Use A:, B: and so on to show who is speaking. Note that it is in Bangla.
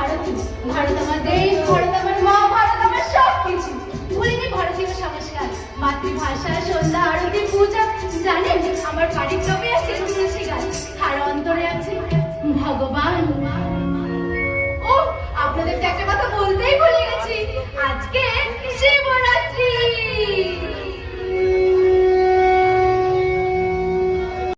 A: ভারতী, ভারত আমার দেশ, ভারত আমার মা, ভারত আমার সব কিছু। ভুলিনি ভারতীয় সংস্কার, মাতৃভাষা, সন্ধ্যা আরতি, পূজা। জানেন আমার বাড়ির টবে আছে তুলসী গাছ, আর অন্তরে আছে ভগবান। ও আপনাদের একটা কথা বলতেই